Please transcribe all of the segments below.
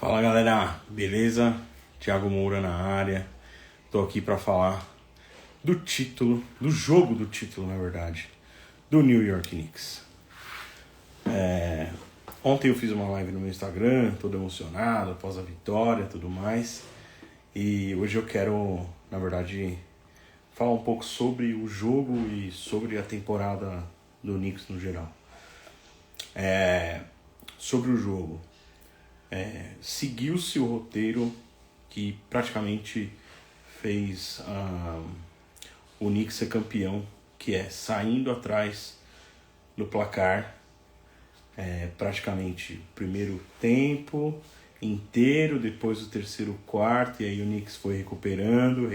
Fala galera, beleza? Thiago Moura na área. Tô aqui para falar do título, do jogo do título, na verdade, do New York Knicks. Ontem eu fiz uma live no meu Instagram, todo emocionado após a vitória e tudo mais. E hoje eu quero, na verdade, falar um pouco sobre o jogo e sobre a temporada do Knicks no geral. Sobre o jogo. Seguiu-se o roteiro que praticamente fez o Knicks ser campeão, que é saindo atrás do placar, praticamente o primeiro tempo inteiro, depois o terceiro quarto, e aí o Knicks foi recuperando.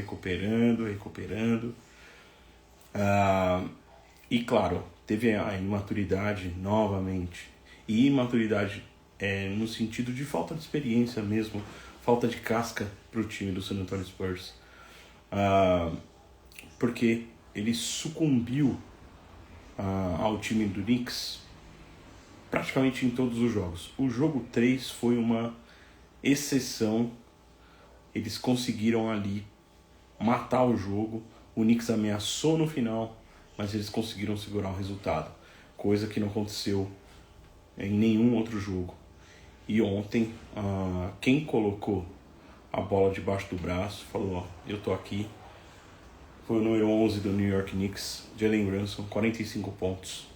E claro, teve a imaturidade novamente, e imaturidade no sentido de falta de experiência mesmo, falta de casca para o time do San Antonio Spurs, porque ele sucumbiu ao time do Knicks praticamente em todos os jogos. O jogo 3 foi uma exceção, eles conseguiram ali matar o jogo, o Knicks ameaçou no final, mas eles conseguiram segurar o resultado, coisa que não aconteceu em nenhum outro jogo. E ontem, quem colocou a bola debaixo do braço, falou, eu tô aqui, foi o número 11 do New York Knicks, Jalen Brunson, 45 pontos.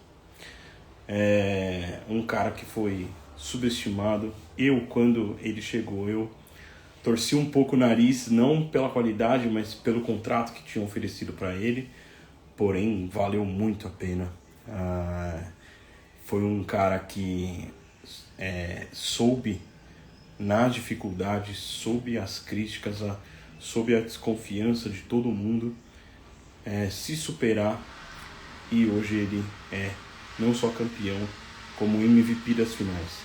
Um cara que foi subestimado. Quando ele chegou, eu torci um pouco o nariz, não pela qualidade, mas pelo contrato que tinham oferecido para ele. Porém, valeu muito a pena. Foi um cara que soube, nas dificuldades, soube as críticas, soube a desconfiança de todo mundo, se superar, e hoje ele é não só campeão, como MVP das finais.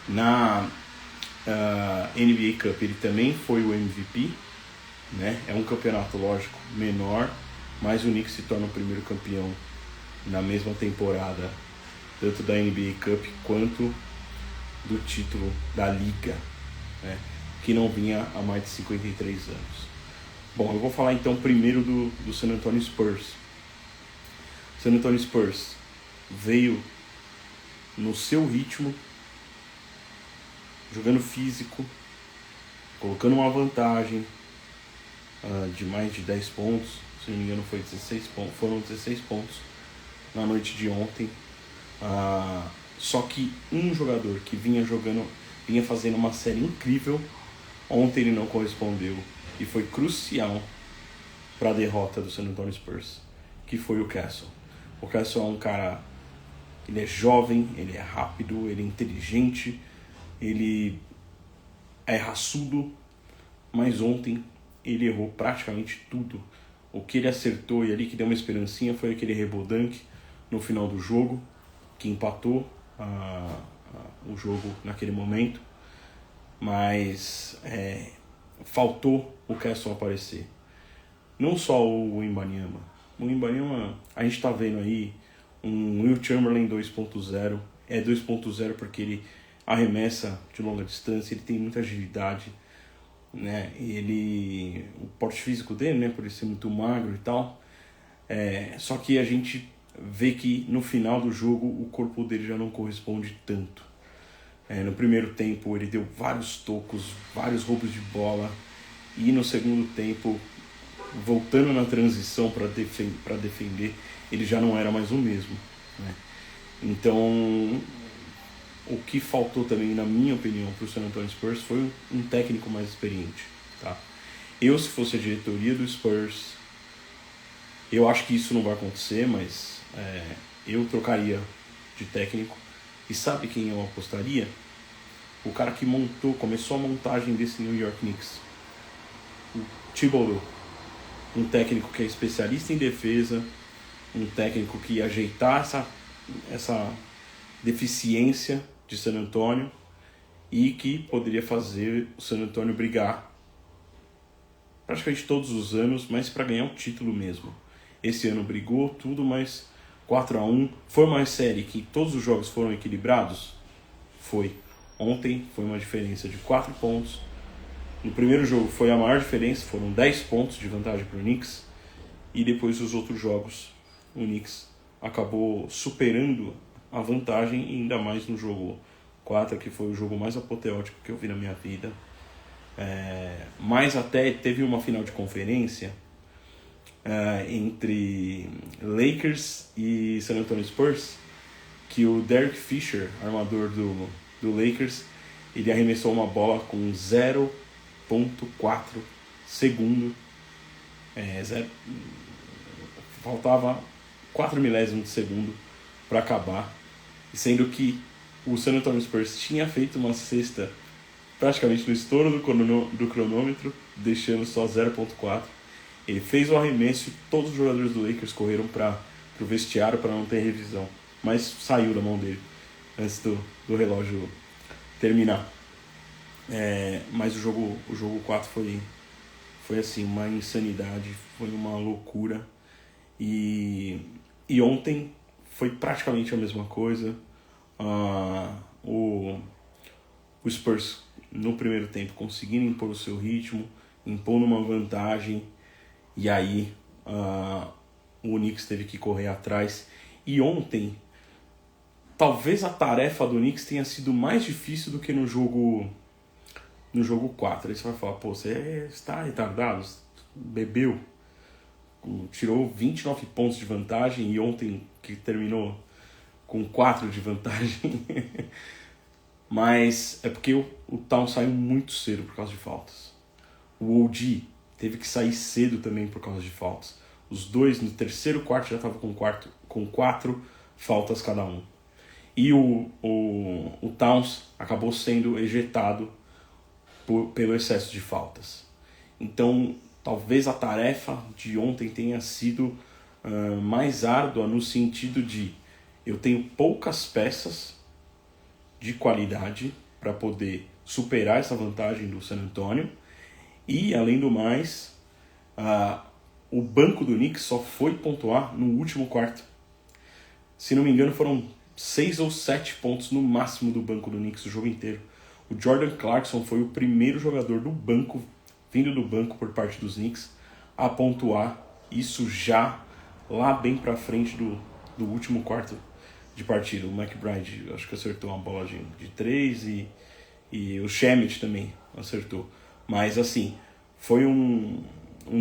Na NBA Cup ele também foi o MVP, né? É um campeonato, lógico, menor, mas o Knicks se torna o primeiro campeão na mesma temporada, tanto da NBA Cup quanto do título da Liga, né? Que não vinha há mais de 53 anos. Bom, eu vou falar então primeiro do San Antonio Spurs. San Antonio Spurs veio no seu ritmo, jogando físico, colocando uma vantagem de mais de 10 pontos, se não me engano foram 16 pontos na noite de ontem. Só que um jogador que vinha fazendo uma série incrível, ontem ele não correspondeu e foi crucial para a derrota do San Antonio Spurs, que foi o Castle. O Castle é um cara, ele é jovem, ele é rápido, ele é inteligente, ele é raçudo, mas ontem ele errou praticamente tudo. O que ele acertou e ali que deu uma esperancinha foi aquele rebodank no final do jogo, que empatou o jogo naquele momento, mas faltou o Castle aparecer. Não só o Wembanyama. O Wembanyama, a gente está vendo aí um Will Chamberlain 2.0. É 2.0 porque ele arremessa de longa distância, ele tem muita agilidade, né? O porte físico dele, né, por ele ser muito magro e tal, só que a gente vê que no final do jogo o corpo dele já não corresponde tanto. No primeiro tempo ele deu vários tocos, vários roubos de bola, e no segundo tempo, voltando na transição para defender, ele já não era mais o mesmo, né? Então, o que faltou também, na minha opinião, para o San Antonio Spurs foi um técnico mais experiente, tá? Se fosse a diretoria do Spurs, eu acho que isso não vai acontecer, mas eu trocaria de técnico. E sabe quem eu apostaria? O cara que começou a montagem desse New York Knicks, o Thibodeau. Um técnico que é especialista em defesa, um técnico que ia ajeitar essa deficiência de San Antonio e que poderia fazer o San Antonio brigar praticamente todos os anos, mas para ganhar o título mesmo. Esse ano brigou tudo, mas 4-1. Foi uma série que todos os jogos foram equilibrados? Foi. Ontem foi uma diferença de 4 pontos. No primeiro jogo foi a maior diferença, foram 10 pontos de vantagem para o Knicks. E depois os outros jogos, o Knicks acabou superando a vantagem, ainda mais no jogo 4, que foi o jogo mais apoteótico que eu vi na minha vida. Mas até teve uma final de conferência entre Lakers e San Antonio Spurs, que o Derek Fisher, armador do Lakers, ele arremessou uma bola com 0.4 segundo. Faltava 4 milésimos de segundo para acabar, sendo que o San Antonio Spurs tinha feito uma cesta praticamente no estouro do cronômetro, deixando só 0.4. Ele fez o arremesso e todos os jogadores do Lakers correram para o vestiário para não ter revisão, mas saiu da mão dele antes do relógio terminar. Mas o jogo 4 foi assim, uma insanidade, foi uma loucura. E ontem foi praticamente a mesma coisa. O Spurs no primeiro tempo conseguindo impor o seu ritmo, impondo uma vantagem, e aí o Knicks teve que correr atrás. E ontem, talvez a tarefa do Knicks tenha sido mais difícil do que no jogo 4. Aí você vai falar, pô, você está retardado, bebeu, tirou 29 pontos de vantagem, e ontem que terminou com 4 de vantagem. Mas é porque o Towns saiu muito cedo por causa de faltas. O OG teve que sair cedo também por causa de faltas. Os dois no terceiro quarto já estavam com 4 faltas cada um. E o Towns acabou sendo ejetado pelo excesso de faltas. Então, talvez a tarefa de ontem tenha sido mais árdua, no sentido de eu tenho poucas peças de qualidade para poder superar essa vantagem do San Antonio, e além do mais, o banco do Knicks só foi pontuar no último quarto. Se não me engano, foram 6 ou 7 pontos no máximo do banco do Knicks o jogo inteiro. O Jordan Clarkson foi o primeiro jogador do banco, vindo do banco por parte dos Knicks, a pontuar, isso já lá bem para frente do último quarto de partida. O McBride acho que acertou uma bola de 3 e o Shamet também acertou. Mas assim, foi um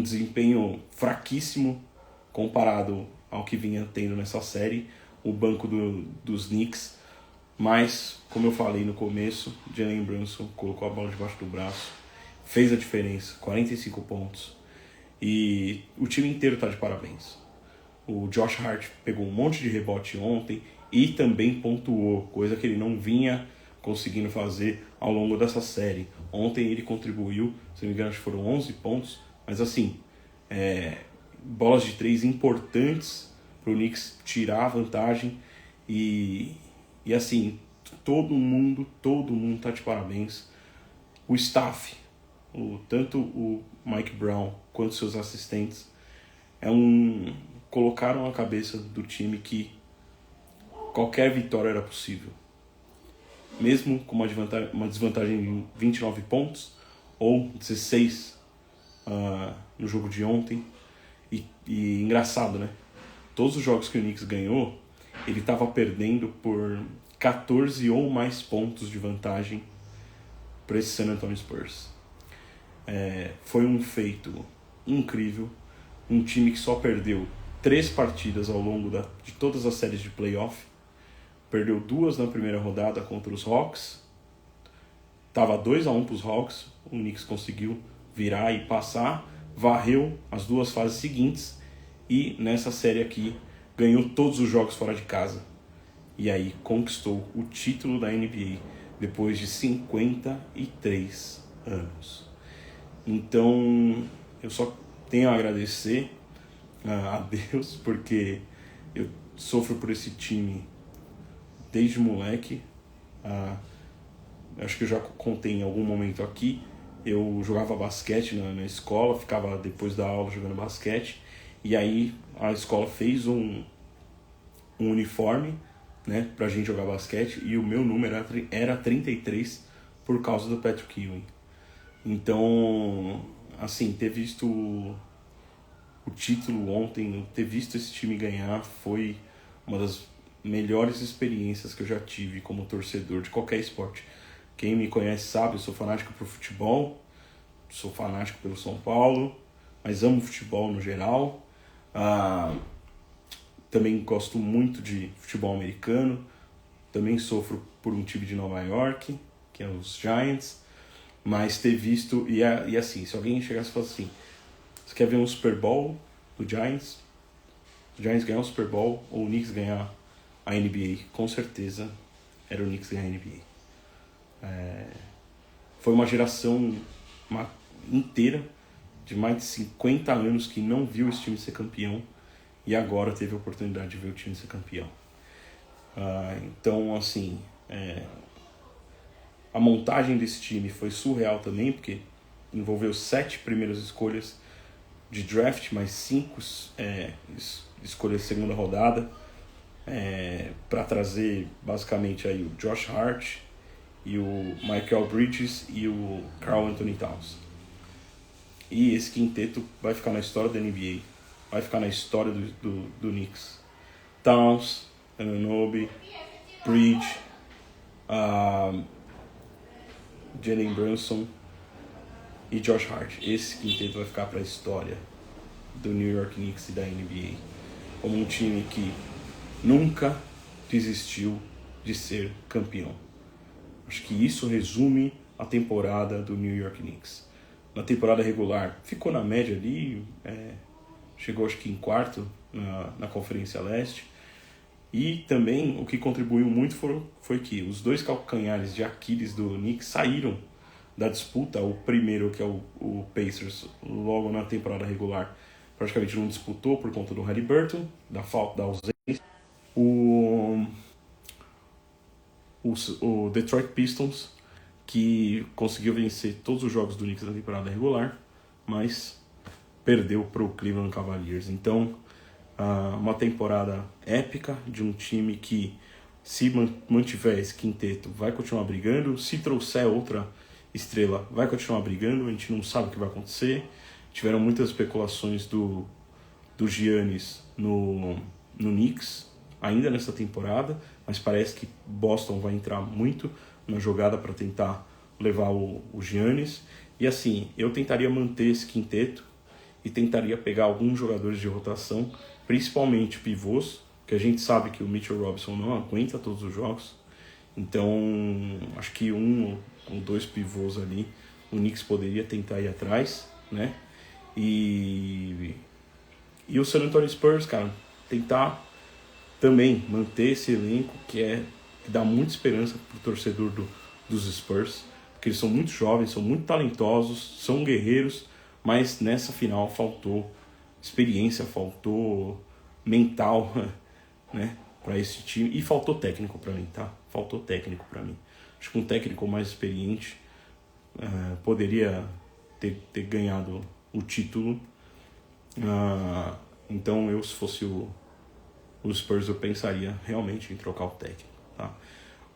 desempenho fraquíssimo comparado ao que vinha tendo nessa série o banco dos Knicks. Mas, como eu falei no começo, Jalen Brunson colocou a bola debaixo do braço, fez a diferença, 45 pontos. E o time inteiro está de parabéns. O Josh Hart pegou um monte de rebote ontem e também pontuou, coisa que ele não vinha conseguindo fazer ao longo dessa série. Ontem ele contribuiu, se não me engano, acho que foram 11 pontos, mas assim, bolas de 3 importantes para o Knicks tirar a vantagem. E assim, todo mundo tá de parabéns. O staff, tanto o Mike Brown quanto seus assistentes, colocaram na cabeça do time que qualquer vitória era possível. Mesmo com uma desvantagem de 29 pontos, ou 16 no jogo de ontem. E engraçado, né? Todos os jogos que o Knicks ganhou, ele estava perdendo por 14 ou mais pontos de vantagem para esse San Antonio Spurs. Foi um feito incrível. Um time que só perdeu 3 partidas ao longo de todas as séries de playoff. Perdeu 2 na primeira rodada contra os Hawks. Tava 2-1 para os Hawks. O Knicks conseguiu virar e passar. Varreu as 2 fases seguintes. E nessa série aqui, ganhou todos os jogos fora de casa. E aí conquistou o título da NBA depois de 53 anos. Então, eu só tenho a agradecer a Deus, porque eu sofro por esse time desde moleque. Acho que eu já contei em algum momento aqui. Eu jogava basquete na escola, ficava depois da aula jogando basquete. E aí a escola fez um uniforme né, pra gente jogar basquete, e o meu número era 33 por causa do Patrick Ewing. Então, assim, ter visto o título ontem, ter visto esse time ganhar foi uma das melhores experiências que eu já tive como torcedor de qualquer esporte. Quem me conhece sabe, eu sou fanático por futebol, sou fanático pelo São Paulo, mas amo futebol no geral. Também gosto muito de futebol americano, também sofro por um time de Nova York, que é os Giants, mas ter visto, e assim, se alguém chegasse e falasse assim, você quer ver um Super Bowl do Giants? O Giants ganhar o Super Bowl ou o Knicks ganhar a NBA? Com certeza era o Knicks ganhar a NBA. Foi uma geração inteira de mais de 50 anos que não viu esse time ser campeão e agora teve a oportunidade de ver o time ser campeão. Então, assim, a montagem desse time foi surreal também, porque envolveu 7 primeiras escolhas de draft, mais 5 escolhas de segunda rodada, para trazer basicamente aí o Josh Hart e o Michael Bridges e o Karl Anthony Towns. E esse quinteto vai ficar na história da NBA, vai ficar na história do Knicks. Towns, Anunoby, Bridge, Jalen Brunson e Josh Hart. Esse quinteto vai ficar para a história do New York Knicks e da NBA como um time que nunca desistiu de ser campeão. Acho que isso resume a temporada do New York Knicks. Na temporada regular ficou na média ali, chegou acho que em quarto na Conferência Leste. E também o que contribuiu muito foi que os 2 calcanhares de Aquiles do Knicks saíram da disputa. O primeiro, que é o Pacers, logo na temporada regular, praticamente não disputou por conta do Haliburton, da falta da ausência. O Detroit Pistons, que conseguiu vencer todos os jogos do Knicks na temporada regular, mas perdeu para o Cleveland Cavaliers. Então, uma temporada épica de um time que, se mantiver esse quinteto, vai continuar brigando. Se trouxer outra estrela, vai continuar brigando. A gente não sabe o que vai acontecer. Tiveram muitas especulações do Giannis no Knicks ainda nessa temporada, mas parece que Boston vai entrar muito na jogada para tentar levar o Giannis. E assim, eu tentaria manter esse quinteto e tentaria pegar alguns jogadores de rotação, principalmente pivôs, que a gente sabe que o Mitchell Robinson não aguenta todos os jogos. Então, acho que 1 ou 2 pivôs ali, o Knicks poderia tentar ir atrás, né? E o San Antonio Spurs, cara, tentar também manter esse elenco que dá muita esperança pro torcedor dos Spurs, porque eles são muito jovens, são muito talentosos, são guerreiros, mas nessa final faltou experiência, faltou mental, né, para esse time, e faltou técnico para mim, tá? Faltou técnico para mim. Acho que um técnico mais experiente poderia ter ganhado o título. Então eu, se fosse o Spurs, eu pensaria realmente em trocar o técnico, tá?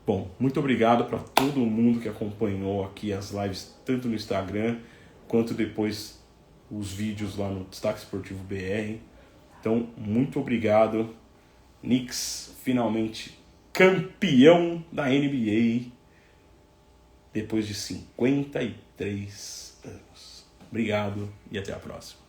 Bom, muito obrigado para todo mundo que acompanhou aqui as lives, tanto no Instagram, quanto depois os vídeos lá no Destaque Esportivo BR. Então, muito obrigado. Knicks finalmente campeão da NBA depois de 53 anos. Obrigado e até a próxima.